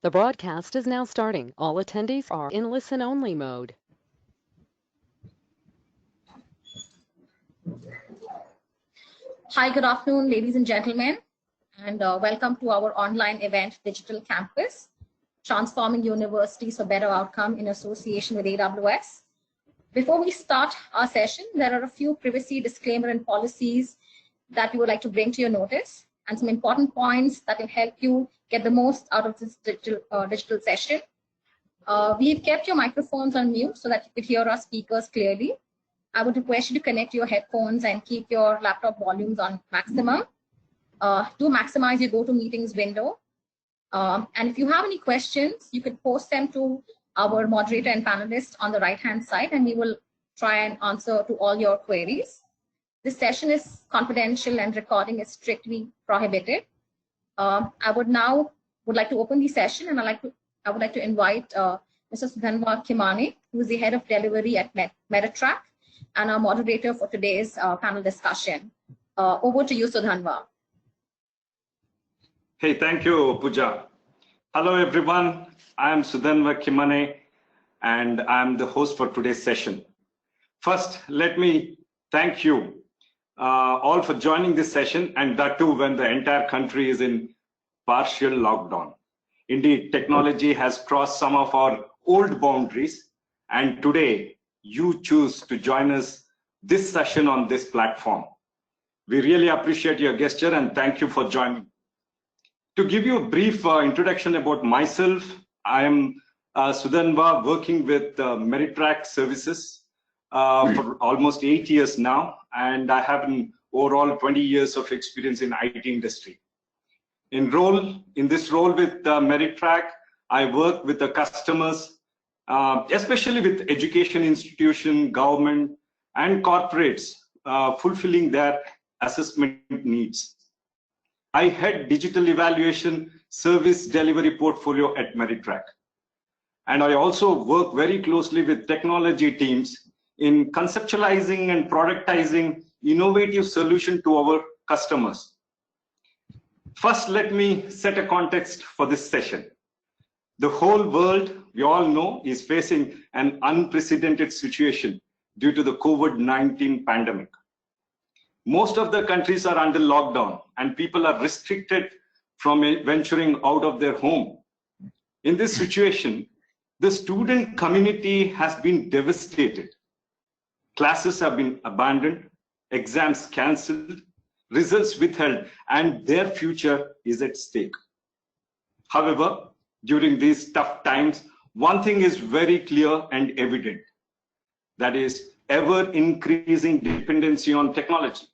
The broadcast is now starting. All attendees are in listen-only mode. Hi, good afternoon, ladies and gentlemen, and welcome to our online event, Digital Campus, Transforming Universities for Better Outcome in association with AWS. Before we start our session, there are a few privacy disclaimer and policies that we would like to bring to your notice, and some important points that will help you get the most out of this digital session. We've kept your microphones on mute so that you could hear our speakers clearly. I would request you to connect your headphones and keep your laptop volumes on maximum. Do maximize your GoToMeetings window. And if you have any questions, you can post them to our moderator and panelists on the right-hand side, and we will try and answer to all your queries. This session is confidential and recording is strictly prohibited. I would like to open the session, and I would like to invite Mr. Sudhanva Khimane, who is the head of delivery at Metatrack, and our moderator for today's panel discussion. Over to you, Sudhanva. Hey, thank you, Pooja. Hello, everyone. I am Sudhanva Khimane, and I'm the host for today's session. First, let me thank you all for joining this session, and that too when the entire country is in partial lockdown. Indeed, technology has crossed some of our old boundaries, and today you choose to join us this session on this platform. We really appreciate your gesture and thank you for joining. To give you a brief introduction about myself, I am Sudhanva, working with Metatrack Services for almost 8 years now, and I have an overall 20 years of experience in IT industry. In this role with Metatrack, I work with the customers, especially with education institution, government, and corporates, fulfilling their assessment needs. I head digital evaluation service delivery portfolio at Metatrack. And I also work very closely with technology teams in conceptualizing and productizing innovative solutions to our customers. First, let me set a context for this session. The whole world, we all know, is facing an unprecedented situation due to the COVID-19 pandemic. Most of the countries are under lockdown and people are restricted from venturing out of their home. In this situation, the student community has been devastated. Classes have been abandoned, exams cancelled, results withheld, and their future is at stake. However, during these tough times, one thing is very clear and evident. That is ever increasing dependency on technology.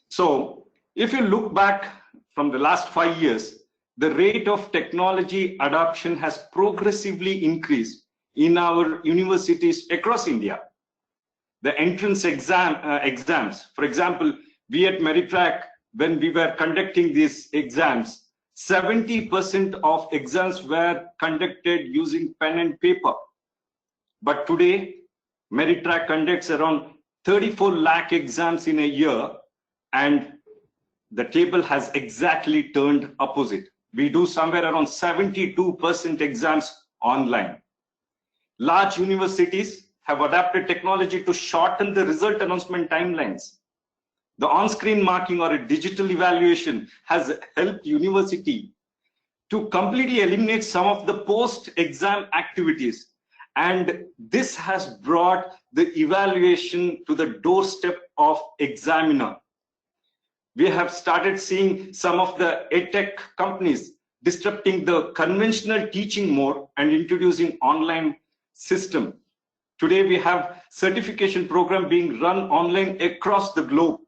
So if you look back from the last 5 years, the rate of technology adoption has progressively increased in our universities across India. The entrance exams, for example, we at Metatrack, when we were conducting these exams, 70% of exams were conducted using pen and paper. But today, Metatrack conducts around 34 lakh exams in a year, and the table has exactly turned opposite. We do somewhere around 72% exams online. Large universities have adapted technology to shorten the result announcement timelines. The on-screen marking or a digital evaluation has helped university to completely eliminate some of the post-exam activities. And this has brought the evaluation to the doorstep of examiner. We have started seeing some of the edtech companies disrupting the conventional teaching mode and introducing online system. Today, we have certification program being run online across the globe.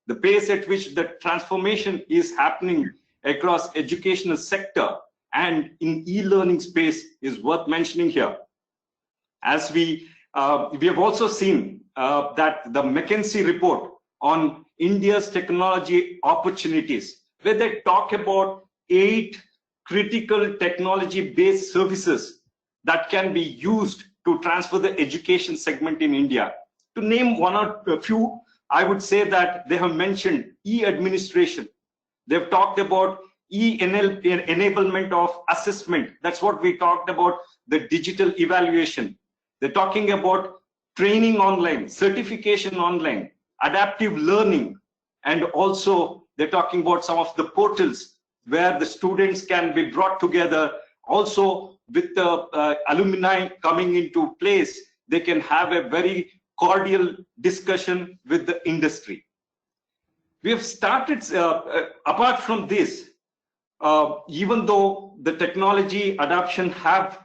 The pace at which the transformation is happening across educational sector and in e-learning space is worth mentioning here. As we have also seen that the McKinsey report on India's technology opportunities, where they talk about 8 critical technology-based services that can be used to transfer the education segment in India. To name one or a few, I would say that they have mentioned e-administration. They've talked about enablement of assessment. That's what we talked about, the digital evaluation. They're talking about training online, certification online, adaptive learning, and also they're talking about some of the portals where the students can be brought together. Also, with the alumni coming into place, they can have a very cordial discussion with the industry. We have started, apart from this, even though the technology adoption have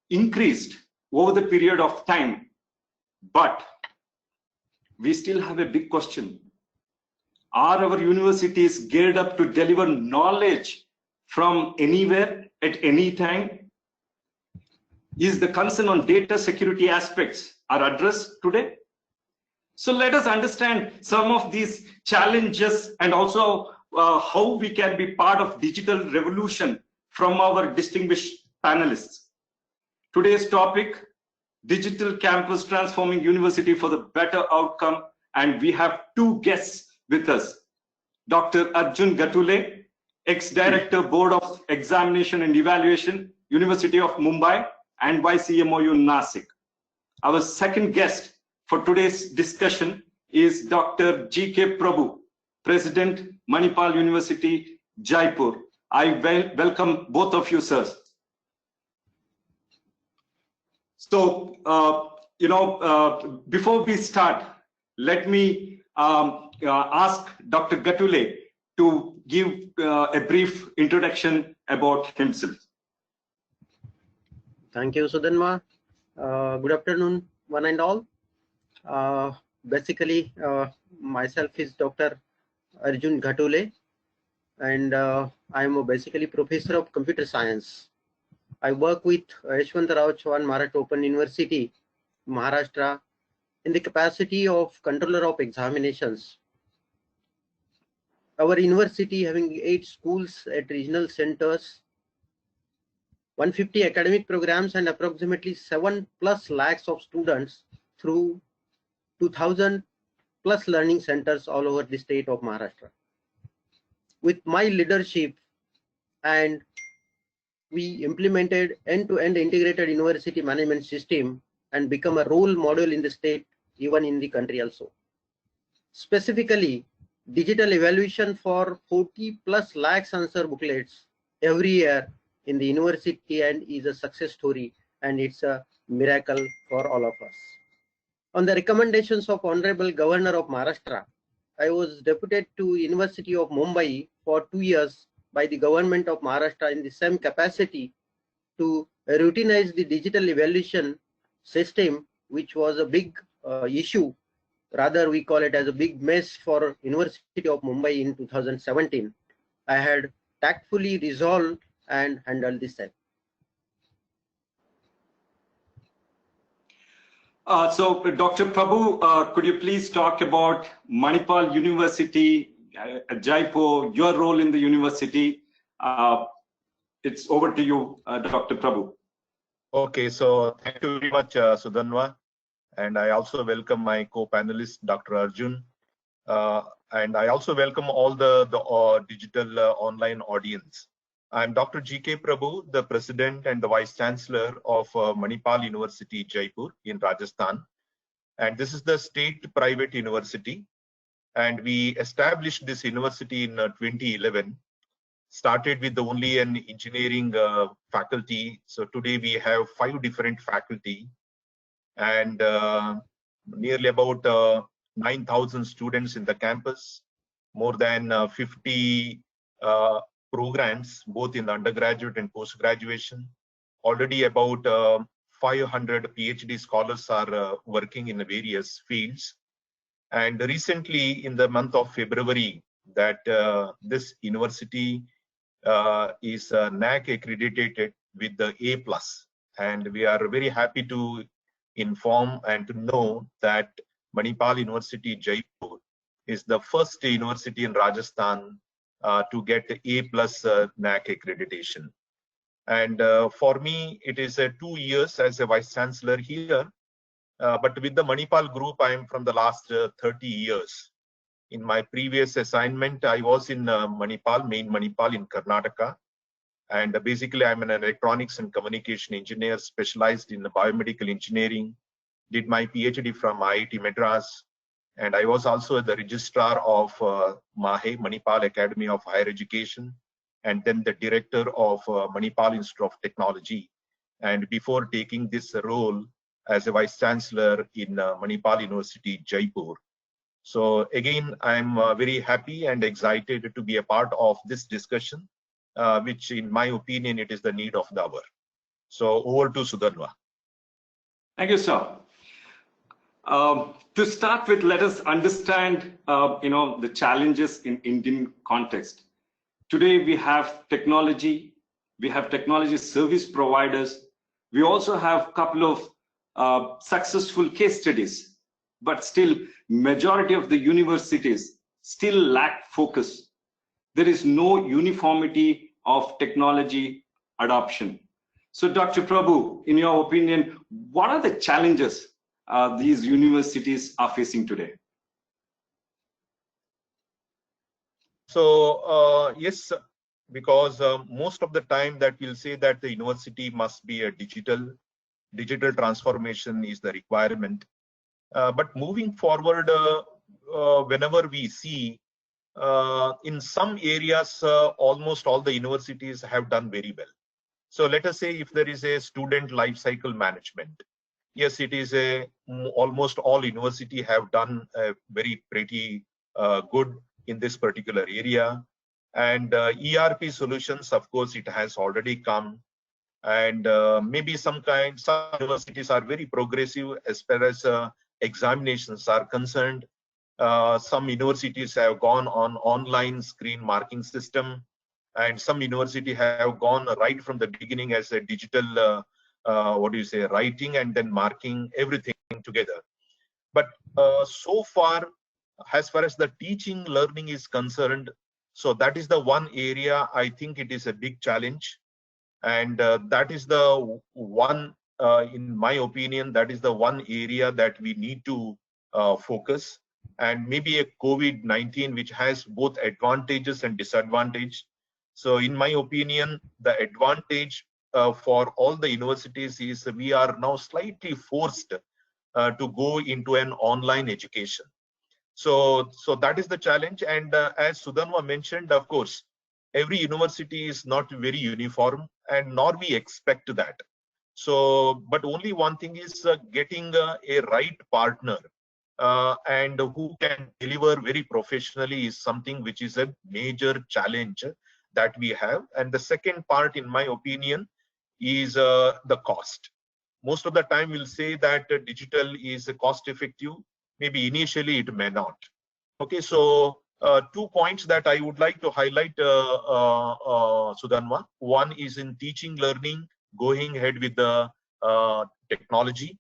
increased over the period of time, but we still have a big question. Are our universities geared up to deliver knowledge from anywhere at any time? Is the concern on data security aspects are addressed today? So let us understand some of these challenges and also how we can be part of digital revolution from our distinguished panelists. Today's topic, Digital Campus Transforming University for the Better Outcome, and we have two guests with us. Dr. Arjun Gatule, ex-director, Board of Examination and Evaluation, University of Mumbai and YCMOU Nasik. Our second guest for today's discussion is Dr. G.K. Prabhu, President, Manipal University, Jaipur. I welcome both of you, sirs. So, before we start, let me ask Dr. Gatule to give a brief introduction about himself. Thank you, Sudhanva. Good afternoon, one and all. Basically, myself is Dr. Arjun Gatule, and I am basically professor of computer science. I work with Yashwantrao Chauhan Maratha Open University, Maharashtra, in the capacity of controller of examinations. Our university having 8 schools at regional centers, 150 academic programs, and approximately 7+ lakhs of students through 2000+ learning centers all over the state of Maharashtra. With my leadership, and we implemented end-to-end integrated university management system and become a role model in the state, even in the country also. Specifically, digital evaluation for 40+ lakhs answer booklets every year in the university and is a success story, and it's a miracle for all of us. On the recommendations of Honorable Governor of Maharashtra, I was deputed to University of Mumbai for 2 years by the government of Maharashtra in the same capacity to routinize the digital evaluation system, which was a big issue. Rather, we call it as a big mess for University of Mumbai in 2017. I had tactfully resolved and handled this same. So, Dr. Prabhu, could you please talk about Manipal University, Jaipur, your role in the university? It's over to you, Dr. Prabhu. Okay, so thank you very much, Sudhanva. And I also welcome my co-panelist, Dr. Arjun. And I also welcome all the digital online audience. I'm Dr. G.K. Prabhu, the President and the Vice Chancellor of Manipal University, Jaipur in Rajasthan. And this is the state private university. And we established this university in 2011. Started with only an engineering faculty. So today we have 5 different faculty and nearly about 9,000 students in the campus, more than 50 programs, both in the undergraduate and post-graduation. Already about 500 PhD scholars are working in various fields. And recently, in the month of February, that this university is NAAC accredited with the A+. And we are very happy to inform and to know that Manipal University, Jaipur is the first university in Rajasthan to get A+ NAAC accreditation. And for me, it is 2 years as a Vice Chancellor here. But with the Manipal group, I am from the last 30 years. In my previous assignment, I was in Manipal, main Manipal in Karnataka. And basically, I'm an electronics and communication engineer specialized in biomedical engineering. Did my PhD from IIT Madras. And I was also the registrar of MAHE, Manipal Academy of Higher Education, and then the director of Manipal Institute of Technology. And before taking this role as a vice chancellor in Manipal University, Jaipur. So again, I'm very happy and excited to be a part of this discussion, which in my opinion, it is the need of the hour. So over to Sudhanva. Thank you, sir. To start with, let us understand, the challenges in Indian context. Today, we have technology service providers. We also have a couple of successful case studies, but still, majority of the universities still lack focus. There is no uniformity of technology adoption. So, Dr. Prabhu, in your opinion, what are the challenges these universities are facing today? So yes, because most of the time that we'll say that the university must be a digital transformation is the requirement. But moving forward, whenever we see in some areas, almost all the universities have done very well. So let us say if there is a student life cycle management, yes, it is almost all university have done very pretty good in this particular area. And ERP solutions, of course, it has already come. And maybe some universities are very progressive as far as examinations are concerned. Some universities have gone on online screen marking system, and some university have gone right from the beginning as a digital writing and then marking everything together. But so far as the teaching learning is concerned, so that is the one area I think it is a big challenge. And that is the one, in my opinion, that is the one area that we need to focus. And maybe a COVID-19, which has both advantages and disadvantages. So in my opinion, the advantage for all the universities is we are now slightly forced to go into an online education. So that is the challenge. And as Sudhanva mentioned, of course, every university is not very uniform, and nor we expect that. So, but only one thing is getting a right partner and who can deliver very professionally is something which is a major challenge that we have. And the second part, in my opinion, is the cost. Most of the time we'll say that digital is cost effective. Maybe initially it may not. Okay, so 2 points that I would like to highlight, Sudhanva. One is in teaching learning, going ahead with the technology,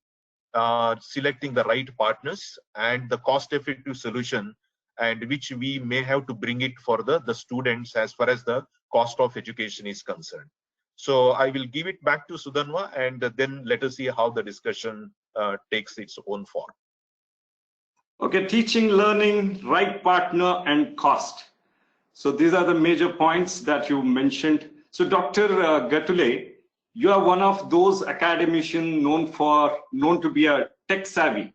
selecting the right partners, and the cost-effective solution, and which we may have to bring it for the students as far as the cost of education is concerned. So I will give it back to Sudhanva, and then let us see how the discussion takes its own form. Okay, teaching, learning, right partner, and cost. So these are the major points that you mentioned. So Dr. Gatule, you are one of those academicians known to be a tech savvy,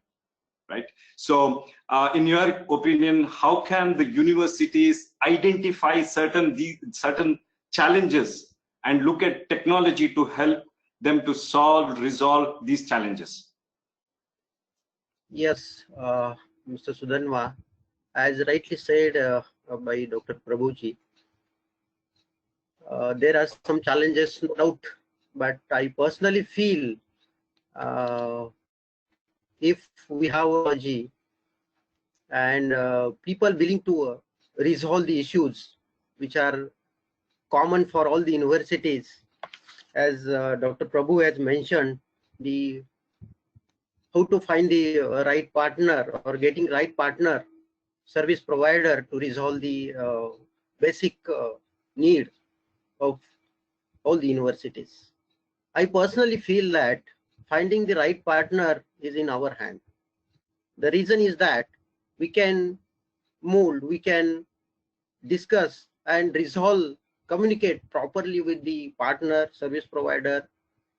right? So in your opinion, how can the universities identify certain challenges and look at technology to help them to resolve these challenges? Yes, Mr. Sudhanva, as rightly said by Dr. Prabhuji, there are some challenges, no doubt, but I personally feel if we have technology and people willing to resolve the issues which are common for all the universities, as Dr. Prabhu has mentioned, how to find the right partner or getting right partner, service provider to resolve the basic need of all the universities. I personally feel that finding the right partner is in our hand. The reason is that we can mode we can discuss and resolve, communicate properly with the partner, service provider,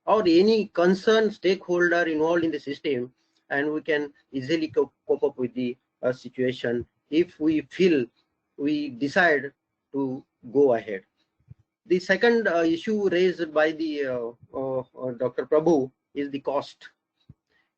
or any concerned stakeholder involved in the system, and we can easily cope up with the situation if we feel we decide to go ahead. The second issue raised by the Dr. Prabhu is the cost.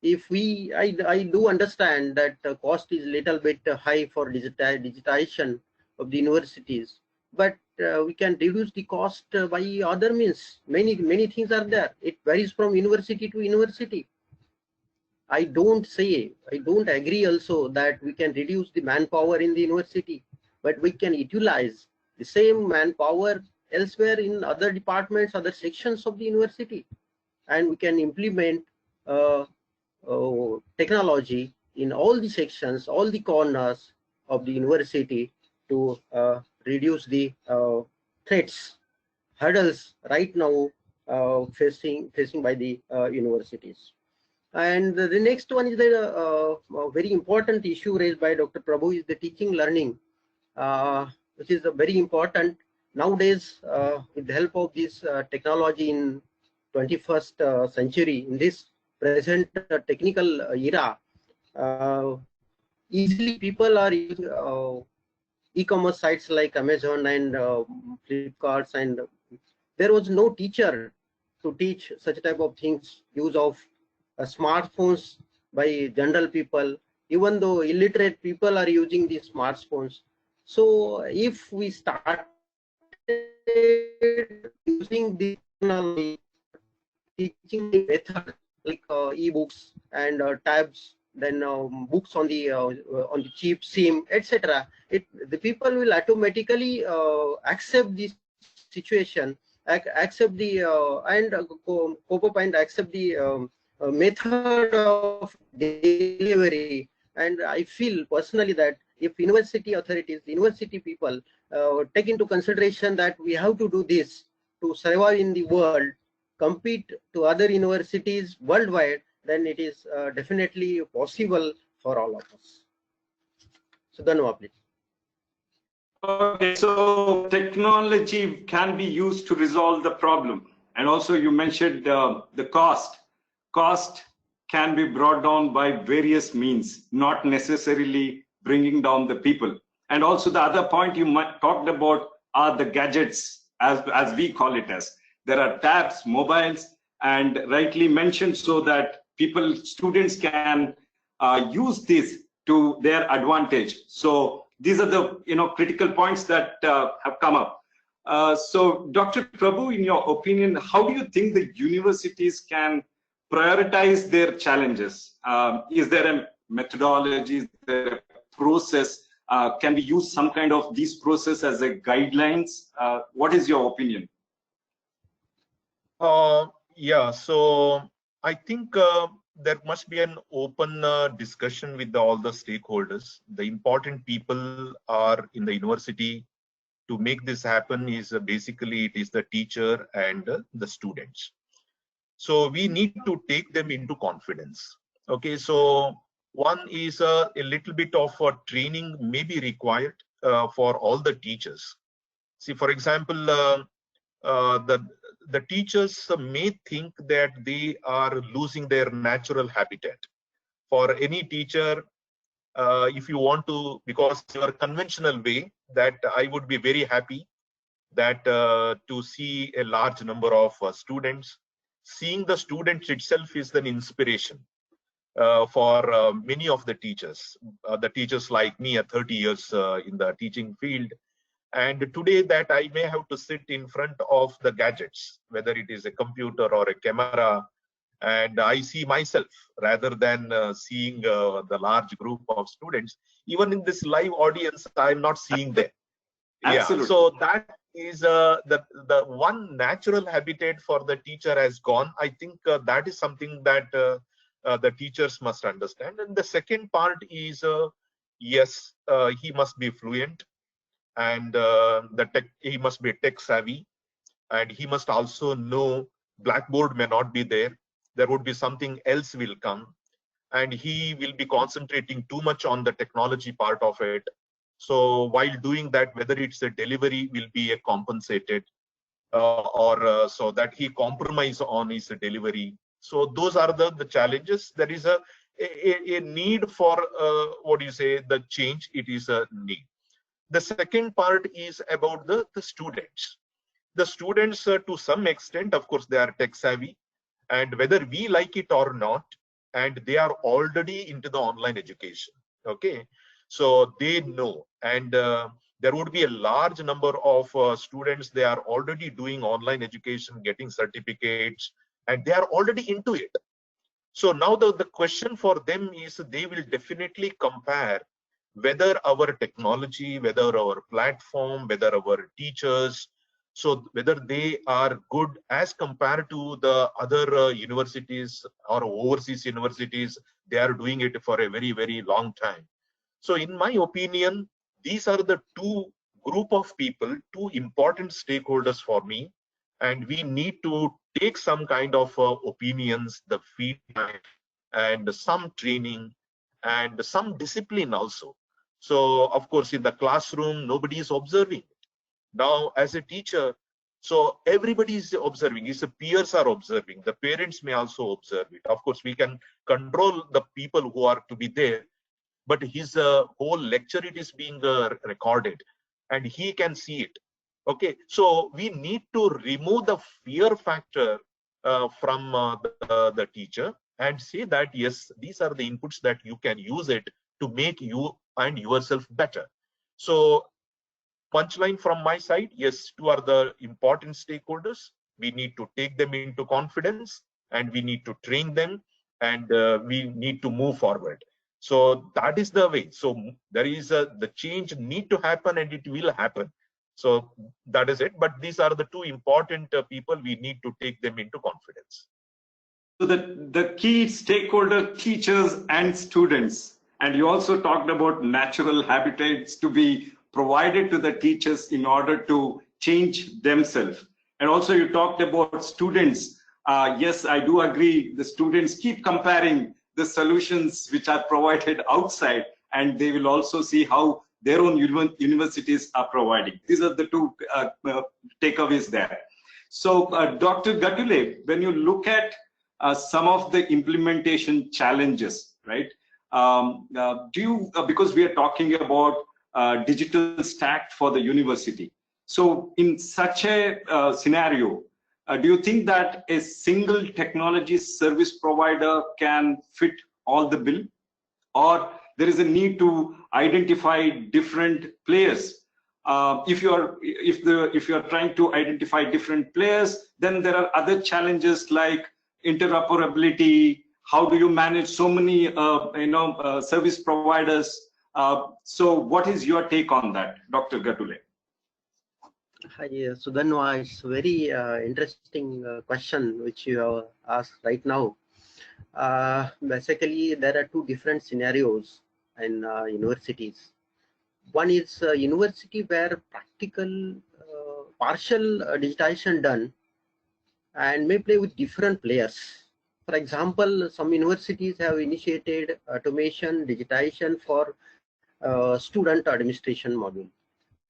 If I do understand that cost is little bit high for digitization of the universities, but we can reduce the cost by other means. Many things are there. It varies from university to university. I don't agree also that we can reduce the manpower in the university, but we can utilize the same manpower elsewhere in other departments, other sections of the university, and we can implement technology in all the sections, all the corners of the university to reduce the threats, hurdles right now facing by the universities. And the next one is the very important issue raised by Dr. Prabhu is the teaching learning, which is very important nowadays with the help of this technology in 21st century, in this present technical era. Easily people are using e-commerce sites like Amazon and Flipkart, and there was no teacher to teach such type of things, use of smartphones by general people, even though illiterate people are using these smartphones. So if we start using the teaching method like e-books and tabs, then books on the cheap SIM, etc., the people will automatically accept this situation, accept the and cope up and accept the method of delivery. And I feel personally that if university authorities, university people take into consideration that we have to do this to survive in the world, compete to other universities worldwide, then it is definitely possible for all of us. So Dhanwad, please. Okay, so technology can be used to resolve the problem. And also you mentioned the cost. Cost can be brought down by various means, not necessarily bringing down the people. And also the other point you talked about are the gadgets, as we call it as. There are tabs, mobiles, and rightly mentioned so that students can use this to their advantage. So these are the critical points that have come up. So Dr. Prabhu, in your opinion, how do you think the universities can prioritize their challenges? Is there a methodology, is there a process? Can we use some kind of these process as a guidelines? What is your opinion? Yeah, so I think there must be an open discussion with all the stakeholders. The important people are in the university. To make this happen is basically it is the teacher and the students. So we need to take them into confidence. Okay, so one is a little bit of training may be required for all the teachers. See, for example, the teachers may think that they are losing their natural habitat. For any teacher, if you want to, because your conventional way, that I would be very happy that to see a large number of students. Seeing the students itself is an inspiration for many of the teachers like me at 30 years in the teaching field. And today that I may have to sit in front of the gadgets, whether it is a computer or a camera, and I see myself rather than seeing the large group of students. Even in this live audience, I'm not seeing them. Absolutely. Yeah, so that is the one natural habitat for the teacher has gone. I think that is something that the teachers must understand. And the second part is, yes, he must be fluent, and he must be tech savvy, and he must also know Blackboard may not be there. There would be something else will come, and he will be concentrating too much on the technology part of it. So while doing that, whether it's a delivery will be a compensated or so that he compromise on his delivery. So those are the challenges. There is a need for what do you say, the change. It is a need. The second part is about the students. The students, to some extent, of course, they are tech savvy, and whether we like it or not, and they are already into the online education. Okay, so they know, and there would be a large number of students. They are already doing online education, getting certificates, and they are already into it. So now the question for them is, they will definitely compare whether our technology, whether our platform, whether our teachers, so whether they are good as compared to the other universities or overseas universities. They are doing it for a very, very long time. So in my opinion, these are the two group of people, two important stakeholders for me, and we need to take some kind of opinions, the feedback, and some training and some discipline also. So of course, in the classroom, nobody is observing. Now as a teacher, so everybody is observing, his peers are observing, the parents may also observe it. Of course, we can control the people who are to be there, but his whole lecture, it is being recorded and he can see it. Okay, so we need to remove the fear factor from the teacher and say that yes, these are the inputs that you can use it to make you and yourself better. So punchline from my side, yes, two are the important stakeholders. We need to take them into confidence, and we need to train them, and we need to move forward. So that is the way. So there is the change need to happen, and it will happen. So that is it. But these are the two important people. We need to take them into confidence. So the key stakeholder, teachers and students, and you also talked about natural habitats to be provided to the teachers in order to change themselves. And also you talked about students. Yes, I do agree. The students keep comparing the solutions which are provided outside, and they will also see how their own universities are providing. These are the two takeaways there. So Dr. Gattule, when you look at some of the implementation challenges, right? Do you, because we are talking about digital stack for the university. So in such a scenario, do you think that a single technology service provider can fit all the bill, or there is a need to identify different players? If you are trying to identify different players, then there are other challenges like interoperability. How do you manage so many service providers? So what is your take on that, Dr. Gattule? Hi, Sudhanwa, it's a very interesting question which you have asked right now. Basically, there are two different scenarios in universities. One is a university where practical, partial digitization done and may play with different players. For example, some universities have initiated automation, digitization for student administration module,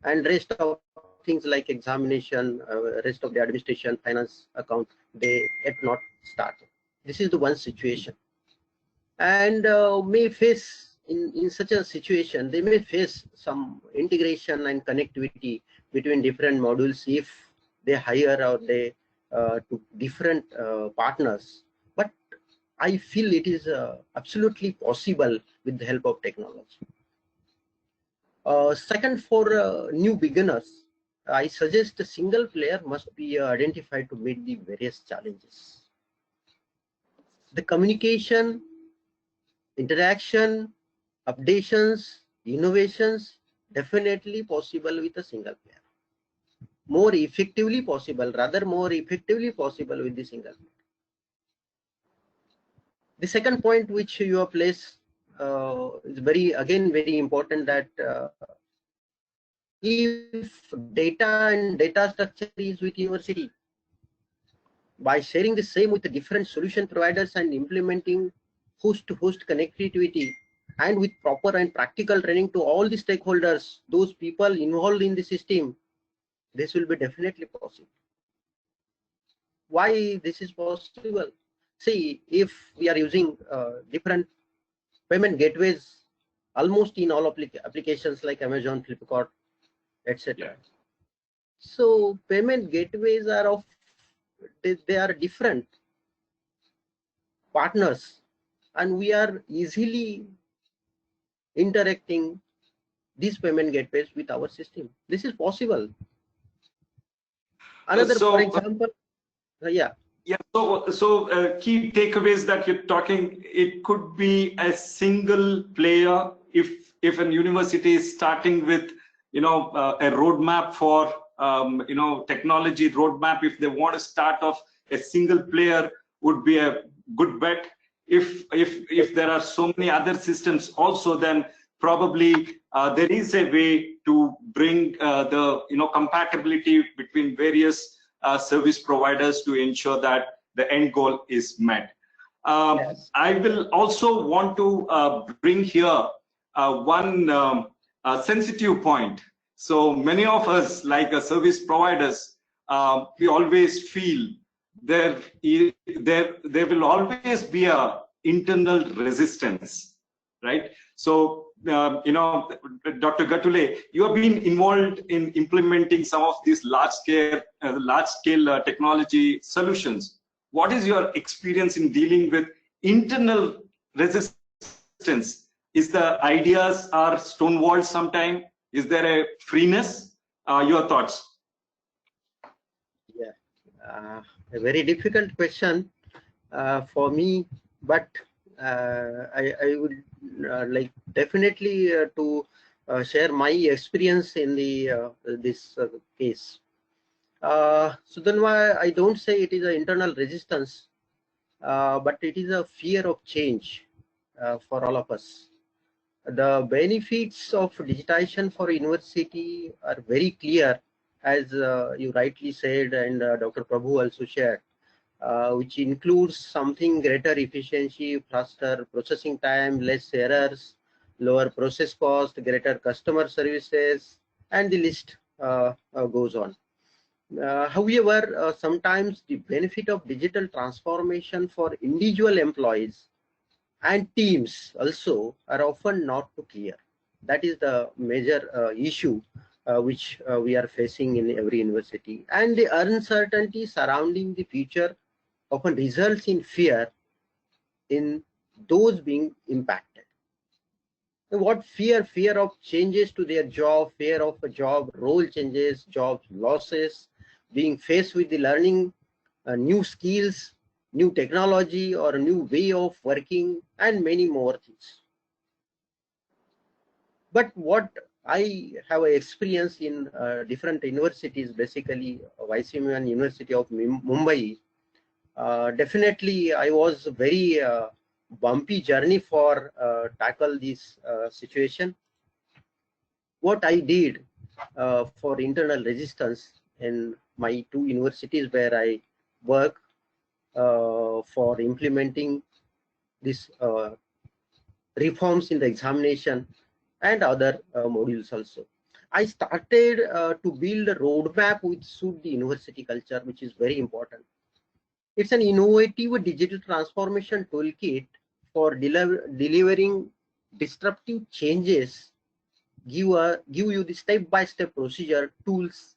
and rest of things like examination, rest of the administration, finance, account, they yet not started. This is the one situation, and may face in such a situation, they may face some integration and connectivity between different modules if they hire or they to different partners. But I feel it is absolutely possible with the help of technology. Second, for new beginners, I suggest a single player must be identified to meet the various challenges. The communication, interaction, updations, innovations, definitely possible with a single player. More effectively possible, rather more effectively possible with the single player. The second point which you have placed is very important, that if data and data structure is with university, by sharing the same with the different solution providers and implementing host-to-host connectivity, and with proper and practical training to all the stakeholders, those people involved in the system, this will be definitely possible. Why this is possible? See, if we are using different payment gateways almost in all applications like Amazon, Flipkart, etc. Yeah. So payment gateways are of, they are different partners, and we are easily interacting these payment gateways with our system. This is possible. Another, for example, yeah. Yeah. So key takeaways that you're talking, it could be a single player. If a university is starting with, a roadmap for, technology roadmap, if they want to start off, a single player would be a good bet. If there are so many other systems also, then probably there is a way to bring the compatibility between various service providers to ensure that the end goal is met. Yes. I will also want to bring here one sensitive point. So many of us, like service providers, we always feel there will always be a internal resistance, right? So Dr. Gattule, you have been involved in implementing some of these large scale technology solutions. What is your experience in dealing with internal resistance? Is the ideas are stonewalled sometime? Is there a freeness? Your thoughts? Yeah, a very difficult question for me, but I would like definitely to share my experience in the this case. So then why I don't say it is an internal resistance, but it is a fear of change for all of us. The benefits of digitization for university are very clear, as you rightly said, and Dr. Prabhu also shared, which includes something greater efficiency, faster processing time, less errors, lower process cost, greater customer services, and the list goes on. However, sometimes the benefit of digital transformation for individual employees and teams also are often not too clear. That is the major issue which we are facing in every university, and the uncertainty surrounding the future often results in fear in those being impacted. What fear? Fear of changes to their job, fear of a job role changes, job losses, being faced with the learning new skills, new technology, or a new way of working, and many more things. But what I have experienced in different universities, basically YCM University of Mumbai, definitely I was very bumpy journey for tackle this situation. What I did for internal resistance in my two universities where I work for implementing these reforms in the examination and other modules also. I started to build a roadmap which suit the university culture, which is very important. It's an innovative digital transformation toolkit for delivering disruptive changes, give you the step-by-step procedure, tools,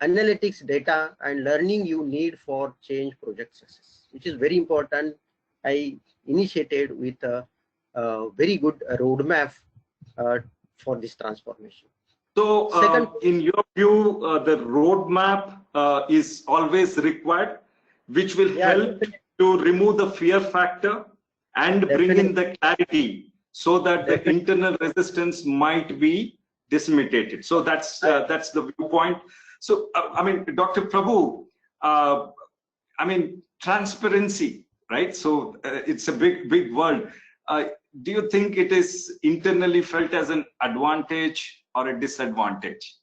analytics, data, and learning you need for change project success, which is very important. I initiated with a very good roadmap for this transformation. So in your view, the roadmap is always required, which will help to remove the fear factor and bring in the clarity so that the internal resistance might be disseminated. So that's the viewpoint. So I mean, Dr. Prabhu, I mean, transparency, right? So it's a big word. Do you think it is internally felt as an advantage or a disadvantage?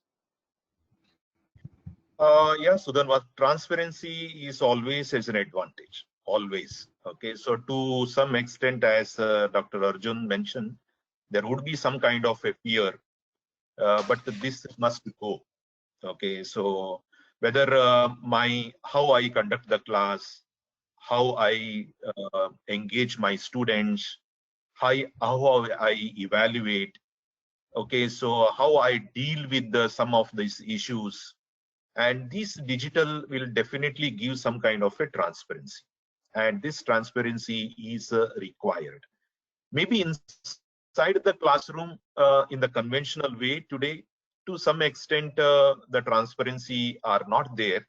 Yeah, Sudhan, transparency is always as an advantage, always. Okay, so to some extent, as Dr. Arjun mentioned, There would be some kind of a fear, but this must go. Okay, so whether how I conduct the class, how I engage my students, how I evaluate. Okay, so how I deal with some of these issues, and this digital will definitely give some kind of a transparency, and this transparency is required. Maybe inside the classroom, in the conventional way today, to some extent, the transparency are not there.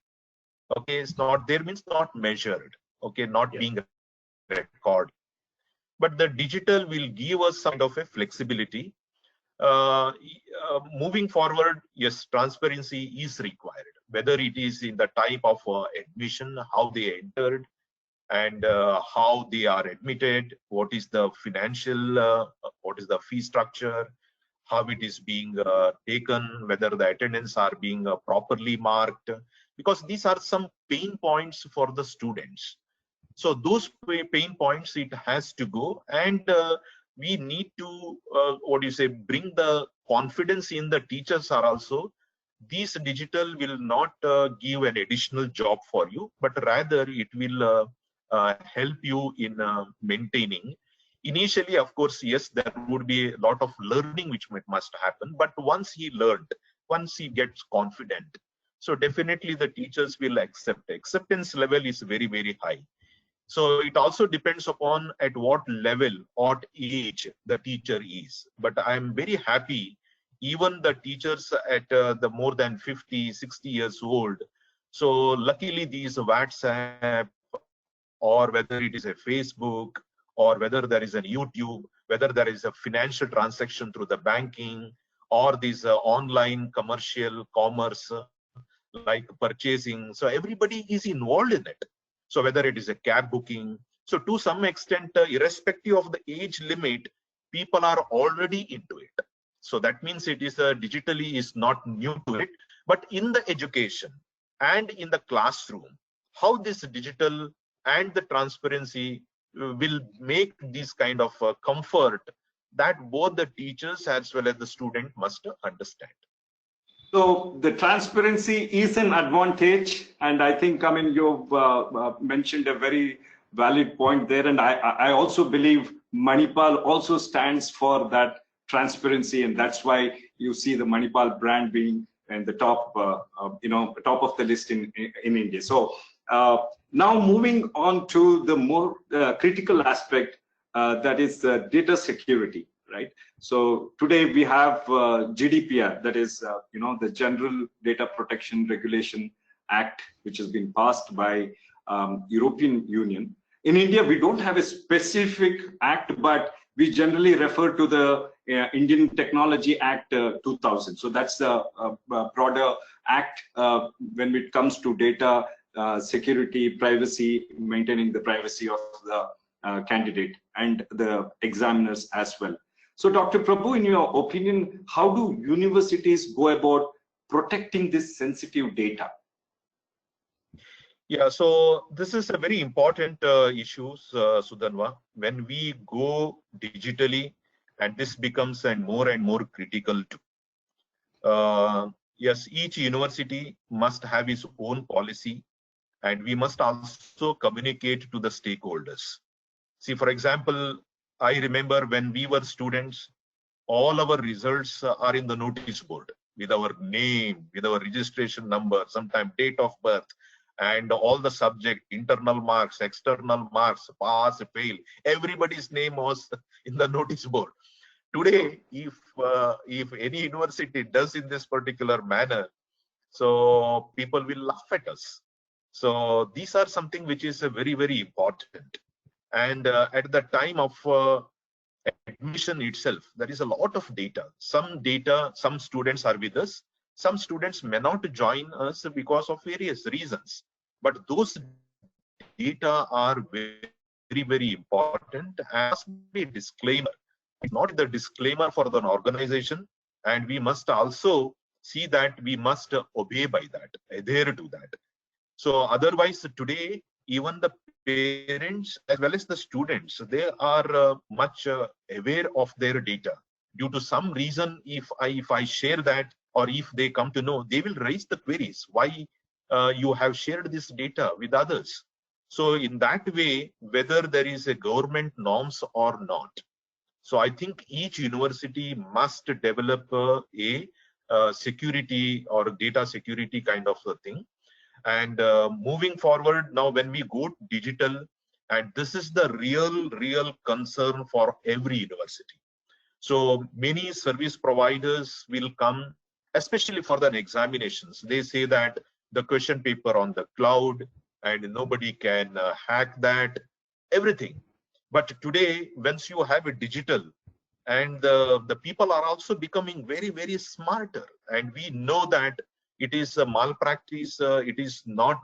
Okay, it's not there means not measured. Okay, not being recorded. But the digital will give us some kind of a flexibility. Moving forward, yes, transparency is required, whether it is in the type of admission, how they entered, and how they are admitted, what is the financial, what is the fee structure, how it is being taken, whether the attendance are being properly marked, because these are some pain points for the students. So those pain points, it has to go, and we need to bring the confidence in the teachers are also. This digital will not give an additional job for you, but rather it will help you in maintaining. Initially, of course, yes, there would be a lot of learning which must happen, but once he learned, once he gets confident, so definitely the teachers will accept. Acceptance level is very, very high. So it also depends upon at what level, what age the teacher is. But I'm very happy, even the teachers at the more than 50, 60 years old. So luckily these WhatsApp, or whether it is a Facebook, or whether there is a YouTube, whether there is a financial transaction through the banking, or these online commercial commerce like purchasing. So everybody is involved in it. So whether it is a cab booking, so to some extent, irrespective of the age limit, people are already into it. So that means it is digitally is not new to it, but in the education and in the classroom, how this digital and the transparency will make this kind of comfort that both the teachers as well as the student must understand. So the transparency is an advantage, and I think, I mean, you've mentioned a very valid point there, and I also believe Manipal also stands for that transparency, and that's why you see the Manipal brand being in the top, top of the list in India. So now moving on to the more critical aspect, that is data security. Right. So today we have GDPR, that is, the General Data Protection Regulation Act, which has been passed by European Union. In India, we don't have a specific act, but we generally refer to the Indian Technology Act 2000. So that's the broader act when it comes to data security, privacy, maintaining the privacy of the candidate and the examiners as well. So Dr. Prabhu, in your opinion, how do universities go about protecting this sensitive data? Yeah, so this is a very important issue, Sudhanva. When we go digitally, and this becomes more and more critical too. Yes, each university must have its own policy, and we must also communicate to the stakeholders. See, for example, I remember when we were students, all our results are in the notice board with our name, with our registration number, sometimes date of birth, and all the subject, internal marks, external marks, pass, fail. Everybody's name was in the notice board. Today, if any university does in this particular manner, so people will laugh at us. So these are something which is very, very important. And at the time of admission itself, there is a lot of data. Some students are with us. Some students may not join us because of various reasons. But those data are very, very important. And must be a disclaimer. It's not the disclaimer for the organization. And we must also see that we must obey by that, adhere to that. So otherwise, today, even the parents as well as the students, they are much aware of their data. due to some reason, if I share that, or if they come to know, they will raise the queries. Why you have shared this data with others? So in that way, whether there is a government norms or not. So I think each university must develop a security or data security kind of a thing. And moving forward, now when we go digital, and this is the real concern for every university. So many service providers will come, especially for the examinations. They say that the question paper on the cloud and nobody can hack that, everything. But today, once you have a digital, and the people are also becoming very smarter, and we know that it is a malpractice. It is not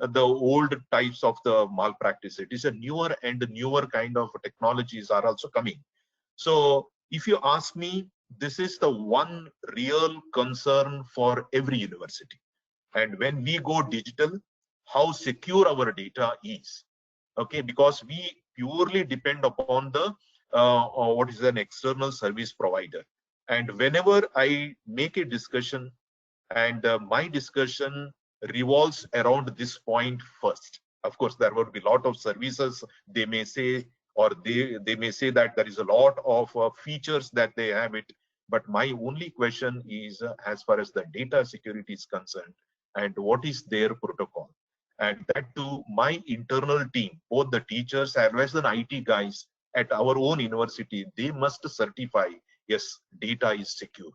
the old types of the malpractice. It is a newer kind of technologies are also coming. So if you ask me, this is the one real concern for every university. And when we go digital, how secure our data is. Okay, because we purely depend upon the what is an external service provider. And whenever I make a discussion, and my discussion revolves around this point first. Of course, there would be a lot of services they may say, or they may say that there is a lot of features that they have it. But my only question is as far as the data security is concerned, and what is their protocol. And that to my internal team, both the teachers as well as the IT guys at our own university, they must certify, yes, data is secured.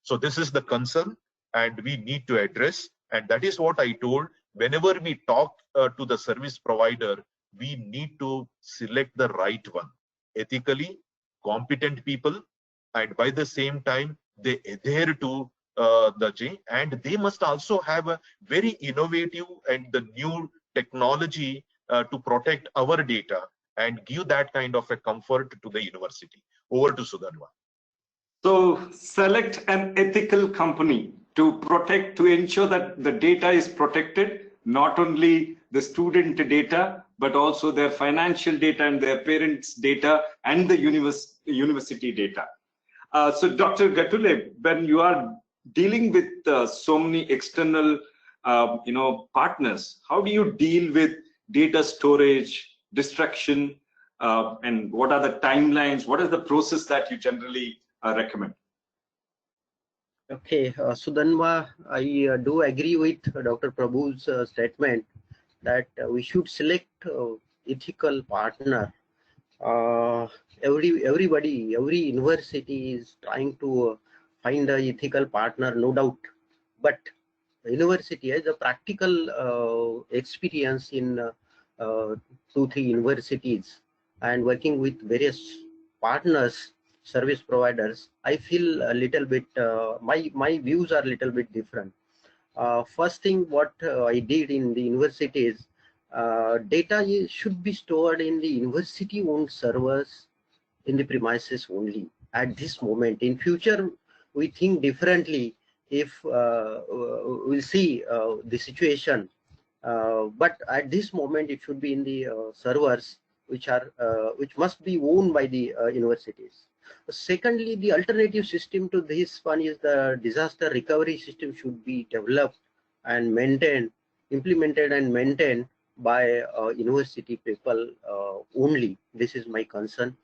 So this is the concern, and we need to address. And that is what I told. Whenever we talk to the service provider, we need to select the right one, ethically competent people, and by the same time they adhere to the J, and they must also have a very innovative and the new technology to protect our data and give that kind of a comfort to the university. Over to Sudhanva. So select an ethical company to protect, to ensure that the data is protected, not only the student data, but also their financial data and their parents' data and the university data. So Dr. Gatule, when you are dealing with so many external partners, how do you deal with data storage, destruction, and what are the timelines? What is the process that you generally recommend? Okay, Sudhanva, I do agree with Dr. Prabhu's statement that we should select ethical partner. Every university is trying to find an ethical partner, no doubt. But university has a practical experience in 2-3 universities and working with various partners, service providers. I feel a little bit, my views are a little bit different. First thing what I did in the university is data should be stored in the university owned servers in the premises only at this moment. In future, we think differently if we'll see the situation. But at this moment, it should be in the servers which must be owned by the universities. Secondly, the alternative system to this one is the disaster recovery system should be developed and maintained, implemented and maintained by university people only. This is my concern.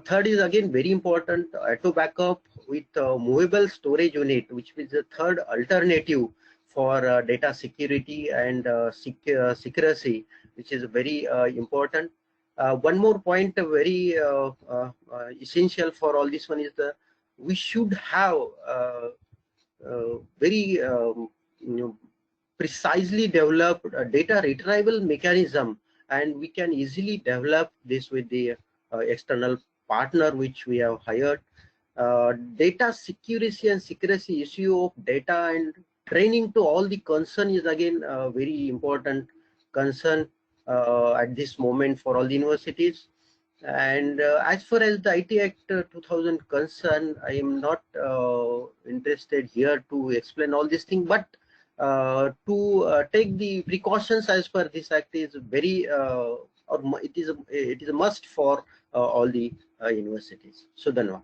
Third is again very important, auto backup with movable storage unit, which is the third alternative for data security and secrecy, which is very important. One more point, very essential for all this one is we should have very precisely developed data retrieval mechanism, and we can easily develop this with the external partner which we have hired. Data security and secrecy issue of data and training to all the concern is again a very important concern at this moment for all the universities. And as far as the IT Act 2000 concern, I am not interested here to explain all these things, but to take the precautions as per this act is very it is a must for all the universities. Sudhanva.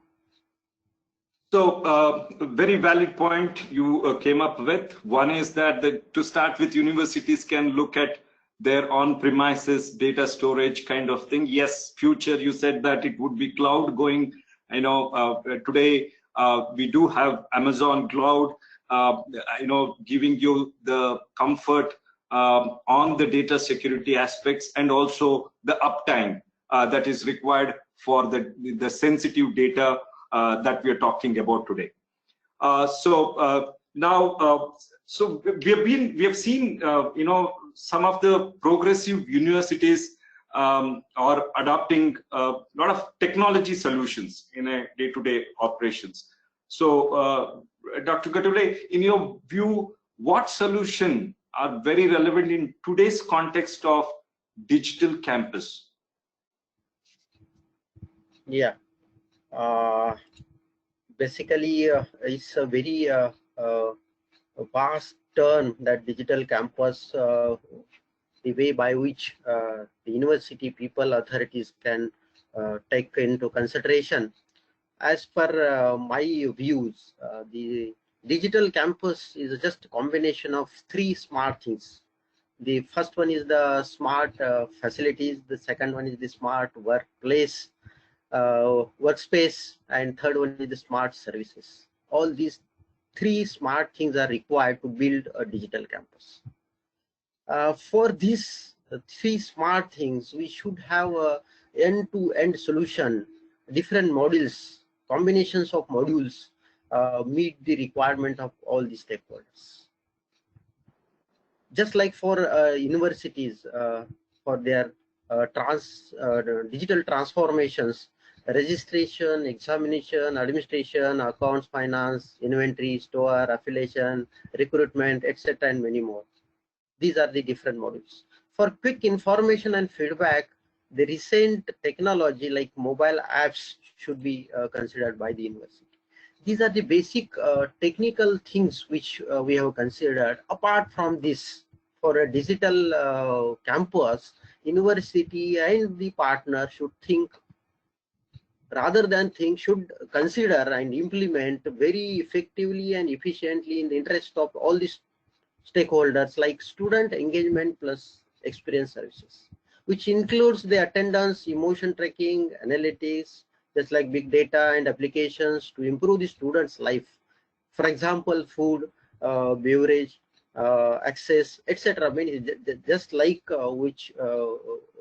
So, very valid point you came up with. One is that to start with, universities can look at their on-premises data storage kind of thing. Yes, future, you said that it would be cloud going. Today we do have Amazon Cloud, giving you the comfort on the data security aspects and also the uptime that is required for the sensitive data that we are talking about today. So we have seen some of the progressive universities are adopting a lot of technology solutions in a day-to-day operations. So Dr. Gatule, in your view, what solution are very relevant in today's context of digital campus? Yeah. Basically, it's a very vast term, that digital campus, the way by which the university people, authorities can take into consideration. As per my views, the digital campus is just a combination of three smart things. The first one is the smart facilities, the second one is the smart workplace, workspace, and third one is the smart services. All these three smart things are required to build a digital campus. For these three smart things, we should have a end-to-end solution. Different modules, combinations of modules meet the requirement of all the stakeholders. Just like for universities, for their digital transformations, registration, examination, administration, accounts, finance, inventory, store, affiliation, recruitment, etc., and many more. These are the different modules. For quick information and feedback, the recent technology like mobile apps should be considered by the university. These are the basic technical things which we have considered. Apart from this, for a digital campus, university and the partner should think, should consider and implement very effectively and efficiently in the interest of all these stakeholders, like student engagement plus experience services, which includes the attendance, emotion tracking, analytics, just like big data and applications to improve the student's life. For example, food, beverage, access, etc. Just like which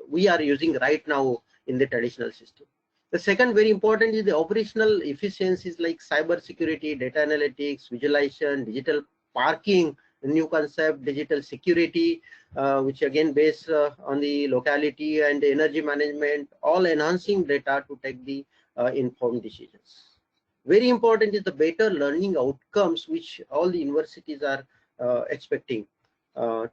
we are using right now in the traditional system. The second very important is the operational efficiencies like cyber security, data analytics, visualization, digital parking, the new concept, digital security, which again based on the locality and the energy management, all enhancing data to take the informed decisions. Very important is the better learning outcomes, which all the universities are expecting.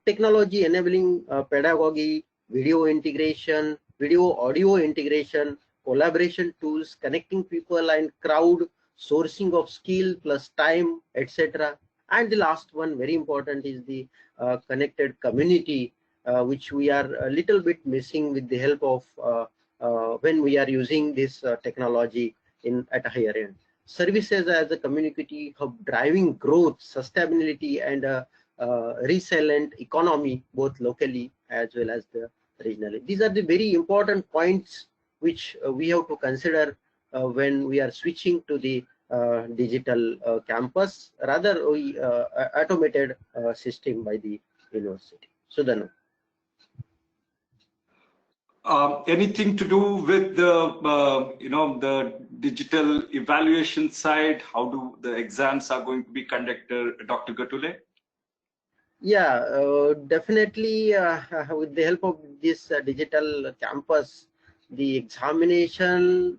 Technology enabling pedagogy, video integration, video audio integration, collaboration tools, connecting people and crowd, sourcing of skill plus time, etc. And the last one, very important, is the connected community, which we are a little bit missing with the help of when we are using this technology at a higher end. Services as a community hub driving growth, sustainability, and a resilient economy, both locally as well as the regionally. These are the very important points which we have to consider when we are switching to the digital campus, rather we automated system by the university. Sudhanu. Anything to do with the the digital evaluation side? How do the exams are going to be conducted, Dr. Gatule? Yeah, definitely with the help of this digital campus, the examination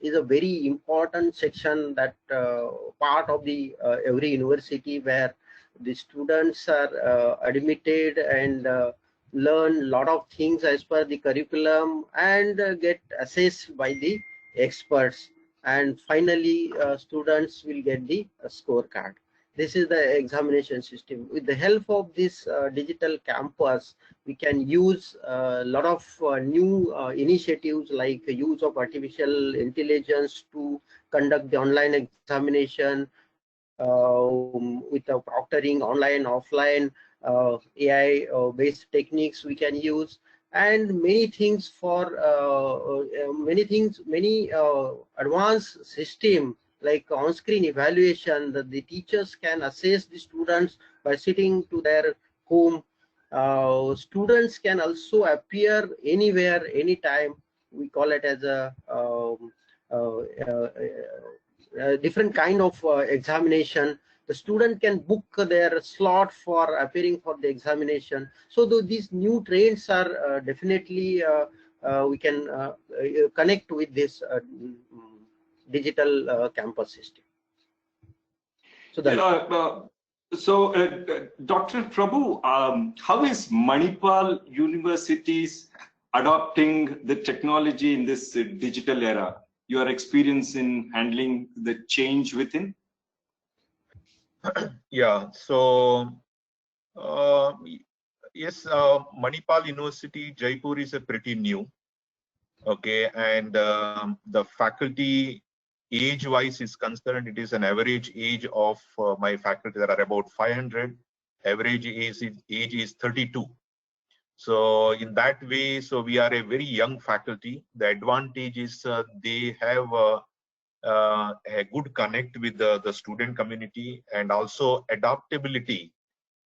is a very important section, that part of the every university where the students are admitted and learn a lot of things as per the curriculum and get assessed by the experts, and finally students will get the scorecard. This is the examination system. With the help of this digital campus, we can use a lot of new initiatives like use of artificial intelligence to conduct the online examination with the proctoring online, offline, AI based techniques we can use, and many things for many advanced system like on-screen evaluation that the teachers can assess the students by sitting to their home. Students can also appear anywhere, anytime. We call it as a different kind of examination. The student can book their slot for appearing for the examination. So though these new trends are definitely we can connect with this digital campus system. So that Dr. Prabhu, how is Manipal universities adopting the technology in this digital era? Your experience in handling the change within? Yeah, so yes, Manipal University, Jaipur is a pretty new. Okay, and the faculty age-wise is concerned, it is an average age of my faculty that are about 500. Average age is 32. So in that way, so we are a very young faculty. The advantage is they have a good connect with the student community, and also adaptability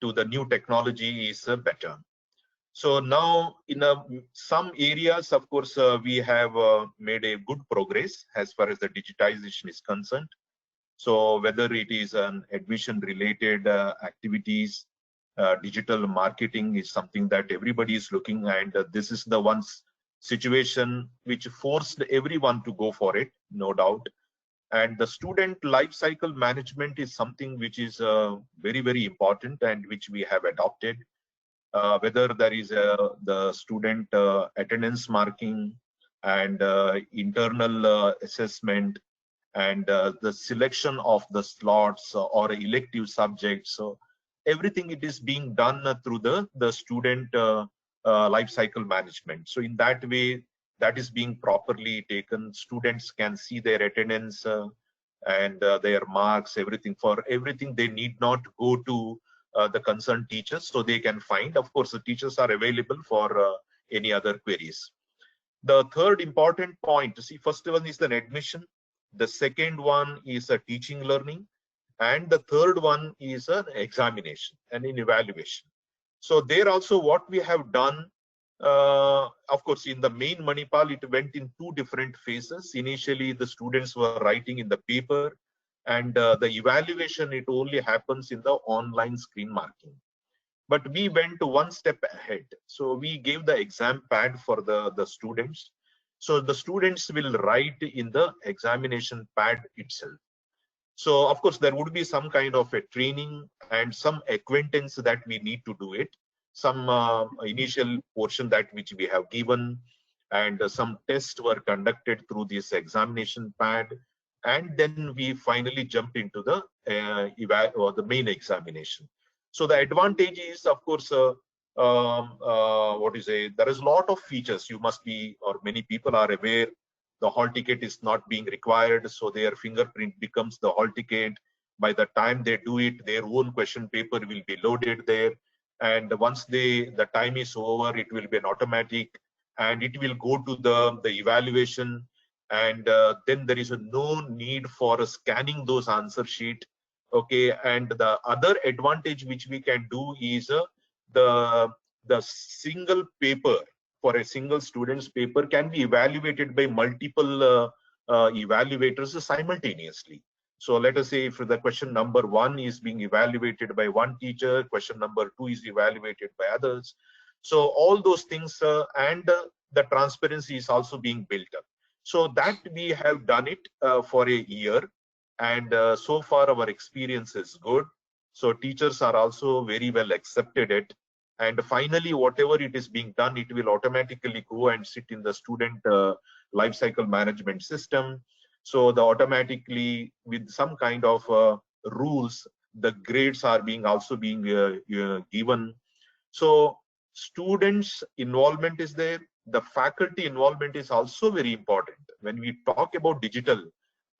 to the new technology is better. So now in some areas, of course, we have made a good progress as far as the digitization is concerned. So whether it is an admission related activities, digital marketing is something that everybody is looking, and this is the one situation which forced everyone to go for it, no doubt. And the student life cycle management is something which is very, very important, and which we have adopted. Whether there is the student attendance marking and internal assessment, and the selection of the slots or elective subjects. So everything it is being done through the student life cycle management. So in that way, that is being properly taken. Students can see their attendance and their marks, everything. For everything, they need not go to the concerned teachers, so they can find. Of course, the teachers are available for any other queries. The third important point to see, first one is an admission. The second one is a teaching learning, and the third one is an examination and an evaluation. So there also what we have done, of course, in the main Manipal, it went in two different phases. Initially, the students were writing in the paper, and the evaluation, it only happens in the online screen marking. But we went one step ahead. So we gave the exam pad for the students. So the students will write in the examination pad itself. So of course, there would be some kind of a training and some acquaintance that we need to do it. Some initial portion that which we have given, and some tests were conducted through this examination pad. And then we finally jumped into the the main examination. So the advantage is, of course, what is it? There is a lot of features. You must be, or many people are aware, the hall ticket is not being required, so their fingerprint becomes the hall ticket. By the time they do it, their own question paper will be loaded there, and once the time is over, it will be an automatic, and it will go to the evaluation, and then there is no need for scanning those answer sheet. Okay, and the other advantage which we can do is the single paper for a single student's paper can be evaluated by multiple evaluators simultaneously. So let us say if the question number 1 is being evaluated by one teacher, question number 2 is evaluated by others. So all those things and the transparency is also being built up. So that we have done it for a year, and so far our experience is good. So teachers are also very well accepted it. And finally, whatever it is being done, it will automatically go and sit in the student life cycle management system. So the automatically with some kind of rules, the grades are also being given. So students involvement is there. The faculty involvement is also very important. When we talk about digital,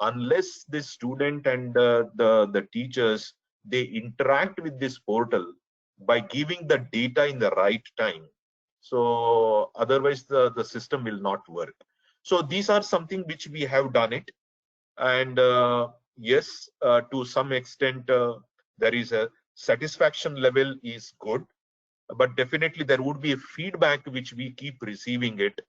unless the student and the teachers, they interact with this portal by giving the data in the right time, so otherwise the system will not work. So these are something which we have done it, and yes, to some extent there is a satisfaction level is good, but definitely there would be a feedback which we keep receiving it,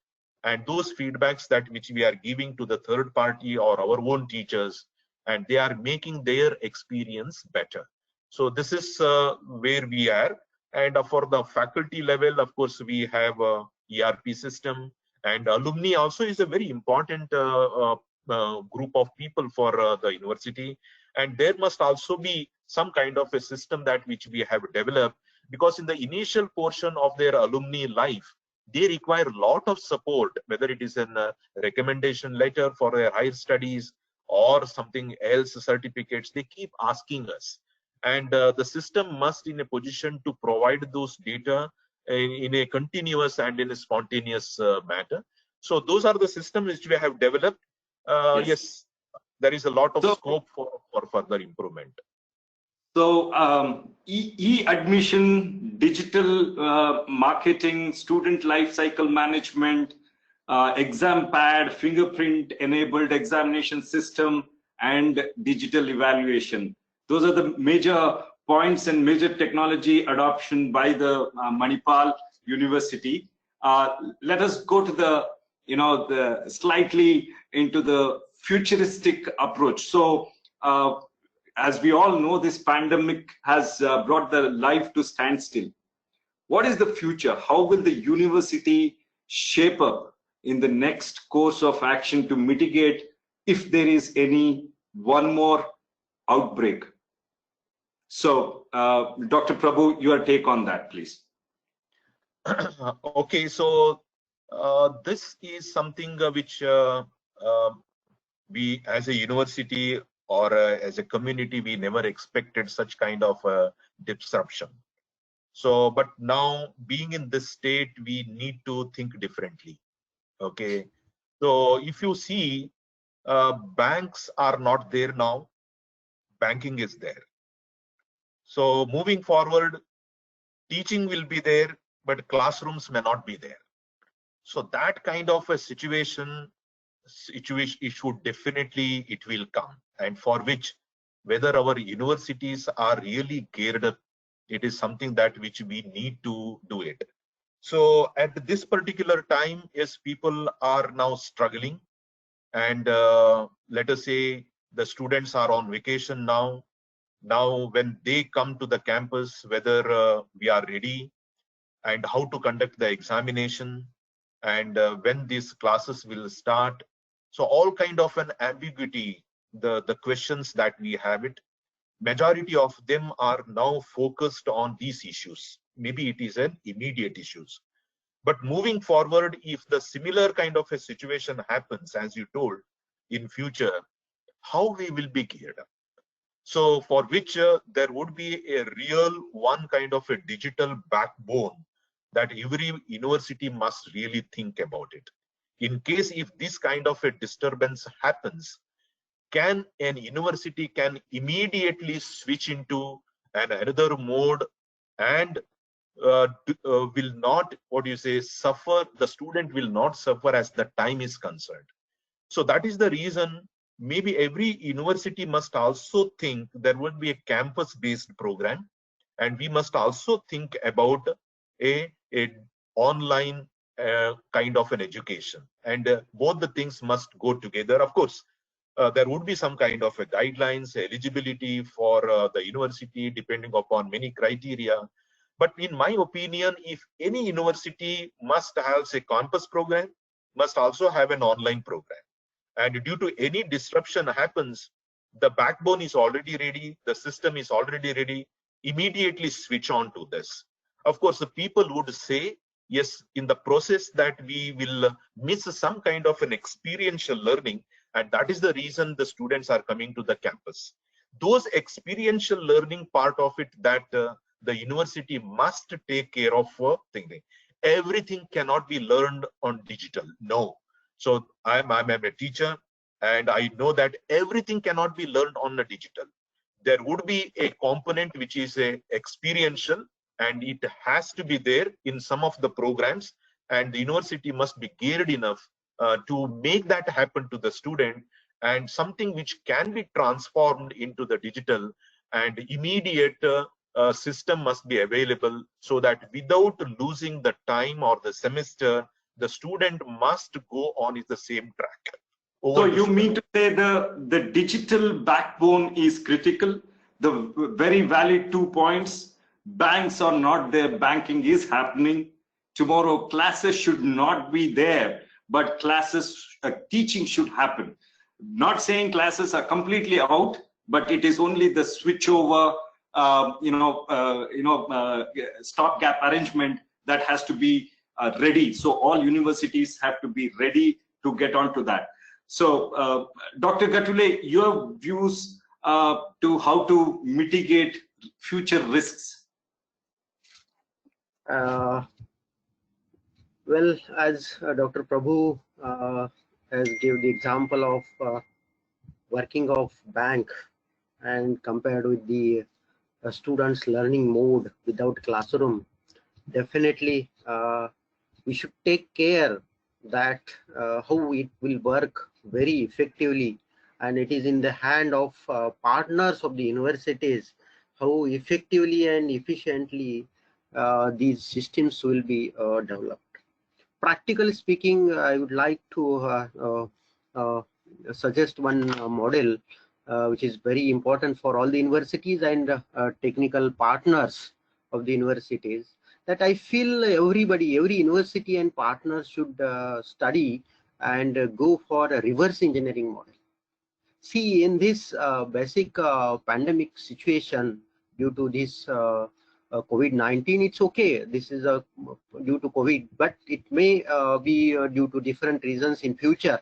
and those feedbacks that which we are giving to the third party or our own teachers, and they are making their experience better. So this is where we are. And for the faculty level, of course, we have a ERP system, and alumni also is a very important group of people for the university, and there must also be some kind of a system that which we have developed, because in the initial portion of their alumni life, they require a lot of support, whether it is a recommendation letter for their higher studies or something else, certificates. They keep asking us, and the system must in a position to provide those data in a continuous and in a spontaneous manner. So those are the systems which we have developed. Yes, there is a lot of scope for further improvement. So e-admission, digital marketing, student life cycle management, exam pad, fingerprint enabled examination system, and digital evaluation. Those are the major points and major technology adoption by the Manipal University. Let us go to the, the slightly into the futuristic approach. So as we all know, this pandemic has brought the life to standstill. What is the future? How will the university shape up in the next course of action to mitigate if there is any one more outbreak? So, Dr. Prabhu, your take on that, please. Okay, so this is something which we as a university or as a community, we never expected such kind of disruption. So, but now being in this state, we need to think differently. Okay, so if you see, banks are not there now, banking is there. So moving forward, teaching will be there, but classrooms may not be there. So that kind of a situation it should definitely, it will come, and for which whether our universities are really geared up, it is something that which we need to do it. So at this particular time, yes, people are now struggling, and let us say the students are on vacation now. Now when they come to the campus, whether we are ready and how to conduct the examination, and when these classes will start. So all kind of an ambiguity, the questions that we have it, majority of them are now focused on these issues. Maybe it is an immediate issues. But moving forward, if the similar kind of a situation happens, as you told, in future, how we will be geared up? So for which there would be a real one kind of a digital backbone that every university must really think about it. In case if this kind of a disturbance happens, can an university can immediately switch into another mode and will not, what do you say, suffer, the student will not suffer as the time is concerned. So that is the reason maybe every university must also think there would be a campus-based program, and we must also think about a online kind of an education, and both the things must go together. Of course, there would be some kind of a guidelines, eligibility for the university depending upon many criteria. But in my opinion, if any university must have a campus program, must also have an online program. And due to any disruption happens, the backbone is already ready, the system is already ready, immediately switch on to this. Of course, the people would say, yes, in the process that we will miss some kind of an experiential learning, and that is the reason the students are coming to the campus. those experiential learning part of it that the university must take care of thinking. Everything cannot be learned on digital. No. So I'm a teacher, and I know that everything cannot be learned on the digital. There would be a component which is a experiential, and it has to be there in some of the programs, and the university must be geared enough to make that happen to the student, and something which can be transformed into the digital, and immediate system must be available, so that without losing the time or the semester, the student must go on the same track. So you mean to say the digital backbone is critical? The very valid 2 points. Banks are not there, banking is happening. Tomorrow classes should not be there, but classes, teaching should happen. Not saying classes are completely out, but it is only the switchover, stopgap arrangement that has to be ready. So all universities have to be ready to get onto that. So, Dr. Gatule, your views to how to mitigate future risks? Well, as Dr. Prabhu has given the example of working of bank and compared with the students' learning mode without classroom, definitely we should take care that how it will work very effectively, and it is in the hand of partners of the universities how effectively and efficiently these systems will be developed. Practically speaking, I would like to suggest one model which is very important for all the universities and technical partners of the universities, that I feel everybody, every university and partners should study and go for a reverse engineering model. See, in this basic pandemic situation due to this COVID-19, it's okay. This is due to COVID, but it may be due to different reasons in future.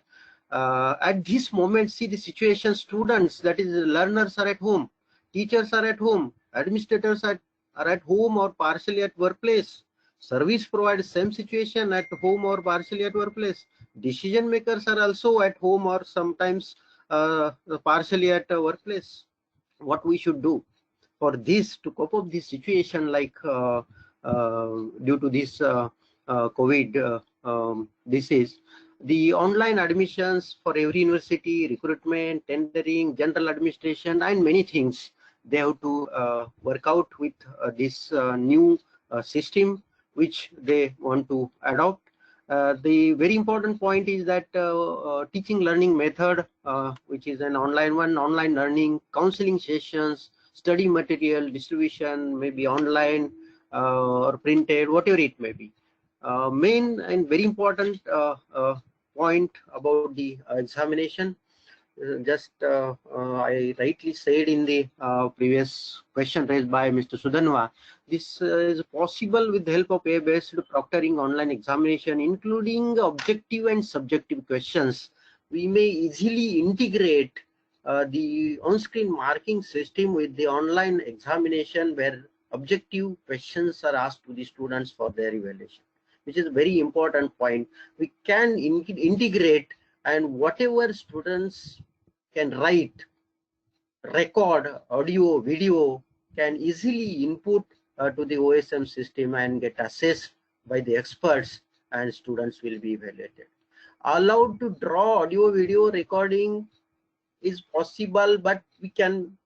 At this moment, see the situation, students, that is learners are at home, teachers are at home, administrators are at home or partially at workplace. Service providers, same situation, at home or partially at workplace. Decision makers are also at home or sometimes partially at workplace. What we should do for this, to cope up this situation, like due to this COVID disease, the online admissions for every university, recruitment, tendering, general administration, and many things, they have to work out with this new system which they want to adopt. The very important point is that teaching learning method, which is an online one, online learning, counseling sessions, study material distribution, maybe online or printed, whatever it may be. Main and very important point about the examination, just I rightly said in the previous question raised by Mr. Sudhanva, this is possible with the help of AI-based proctoring online examination, including objective and subjective questions. We may easily integrate the on-screen marking system with the online examination, where objective questions are asked to the students for their evaluation, which is a very important point. We can integrate, and whatever students can write, record, audio, video, can easily input to the OSM system and get assessed by the experts, and students will be evaluated. Allowed to draw audio, video recording is possible, but we can,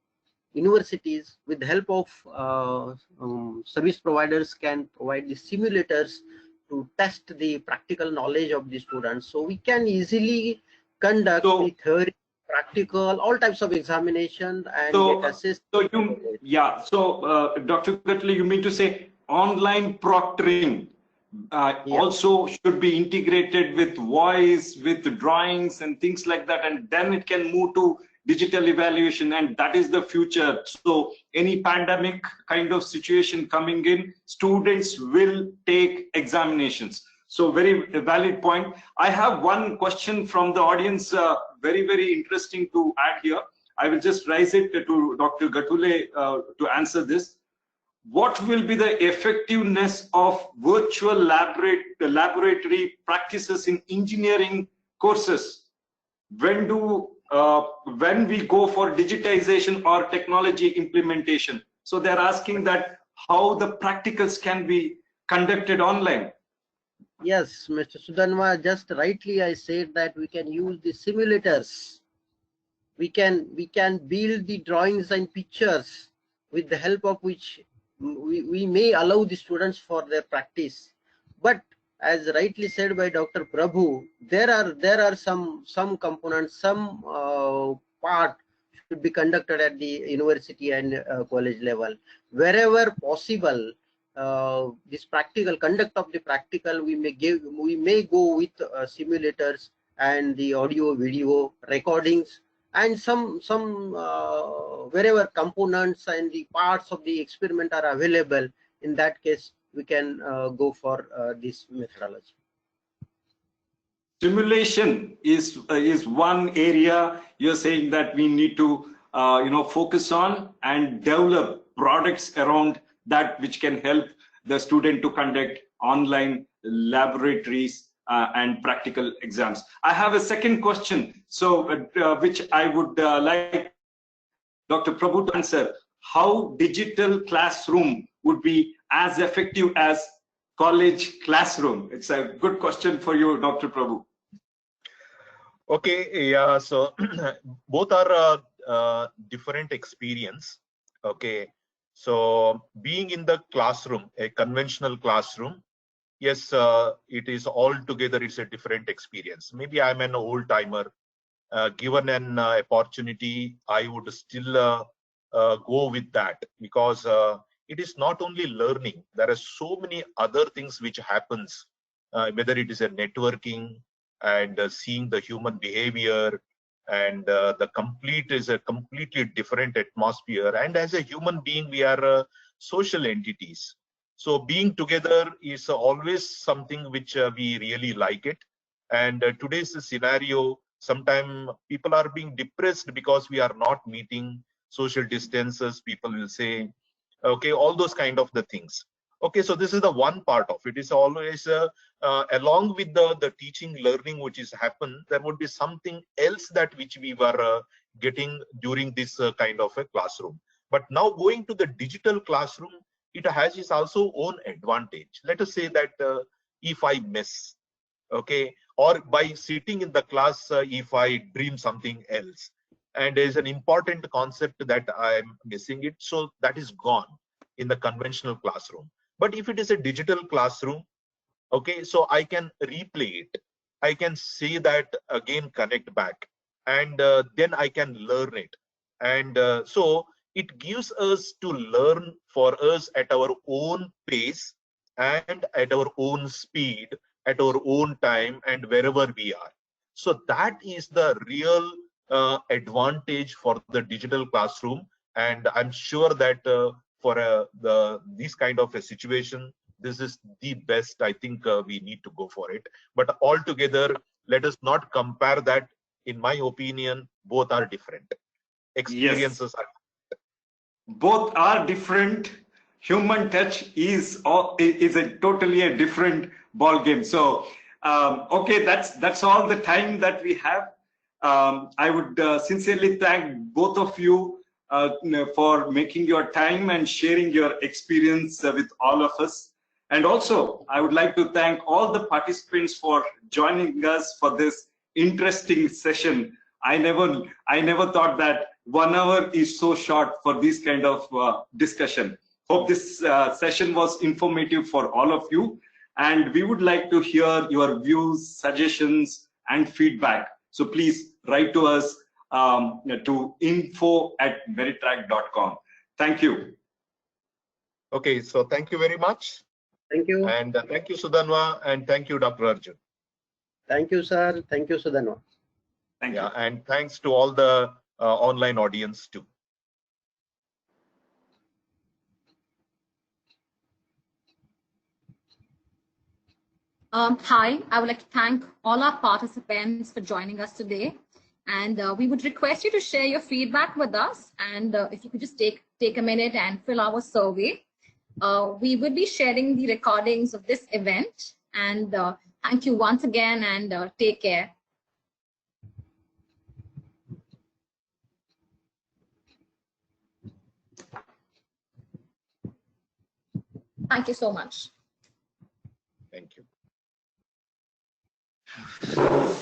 universities with the help of service providers can provide the simulators to test the practical knowledge of the students. So we can easily conduct the theory, practical, all types of examination and get assessed. So Dr. Gatule, you mean to say online proctoring also should be integrated with voice, with drawings and things like that, and then it can move to digital evaluation, and that is the future. So any pandemic kind of situation coming in, students will take examinations. So very valid point. I have one question from the audience, very, very interesting to add here. I will just raise it to Dr. Gatule to answer this. What will be the effectiveness of virtual laboratory practices in engineering courses when we go for digitization or technology implementation? So they're asking that how the practicals can be conducted online. Yes, Mr. Sudanwa, just rightly I said that we can use the simulators. We can build the drawings and pictures with the help of which we may allow the students for their practice. But as rightly said by Dr. Prabhu, there are some components, some part should be conducted at the university and college level. Wherever possible, this practical conduct of the practical, we may go with simulators and the audio video recordings, and some wherever components and the parts of the experiment are available. In that case, we can go for this methodology. Simulation is one area you're saying that we need to focus on and develop products around that which can help the student to conduct online laboratories and practical exams. I have a second question, so which I would like Dr. Prabhu to answer. How digital classroom would be as effective as college classroom? It's a good question for you, Dr. Prabhu. Okay, yeah, so both are different experience. Okay, so being in the classroom, a conventional classroom, yes, it is altogether, it's a different experience. Maybe I'm an old timer. Given an opportunity, I would still go with that, because it is not only learning. There are so many other things which happens, whether it is a networking and seeing the human behavior, and the complete is a completely different atmosphere. And as a human being, we are social entities. So being together is always something which we really like it. And today's scenario, sometimes people are being depressed because we are not meeting, social distances, people will say, okay, all those kind of the things. Okay, so this is the one part of it. Is always along with the teaching learning which is happen, there would be something else that which we were getting during this kind of a classroom. But now going to the digital classroom, it has its also own advantage. Let us say that if I miss, okay, or by sitting in the class, if I dream something else, and there's an important concept that I'm missing it, so that is gone in the conventional classroom. But if it is a digital classroom, okay, so I can replay it, I can see that again, connect back, and then I can learn it. And so it gives us to learn for us at our own pace and at our own speed, at our own time, and wherever we are. So that is the real advantage for the digital classroom. And I'm sure that for this kind of a situation, this is the best. I think we need to go for it. But altogether, let us not compare that. In my opinion, both are different. Experiences Yes. are Both are different. Human touch is a totally a different ball game. So okay, that's all the time that we have. I would sincerely thank both of you for making your time and sharing your experience with all of us. And also, I would like to thank all the participants for joining us for this interesting session. I never thought that 1 hour is so short for this kind of discussion. Hope this session was informative for all of you. And we would like to hear your views, suggestions, and feedback. So please write to us to info@meritrack.com. Thank you. okay. So thank you very much. Thank you. And thank you, Sudanwa, and thank you, Dr. Arjun. Thank you, sir. Thank you, Sudanwa. Thank you. And thanks to all the online audience too. Hi, I would like to thank all our participants for joining us today. And we would request you to share your feedback with us. And if you could just take a minute and fill our survey. We will be sharing the recordings of this event. And thank you once again, and take care. Thank you so much. Thank you.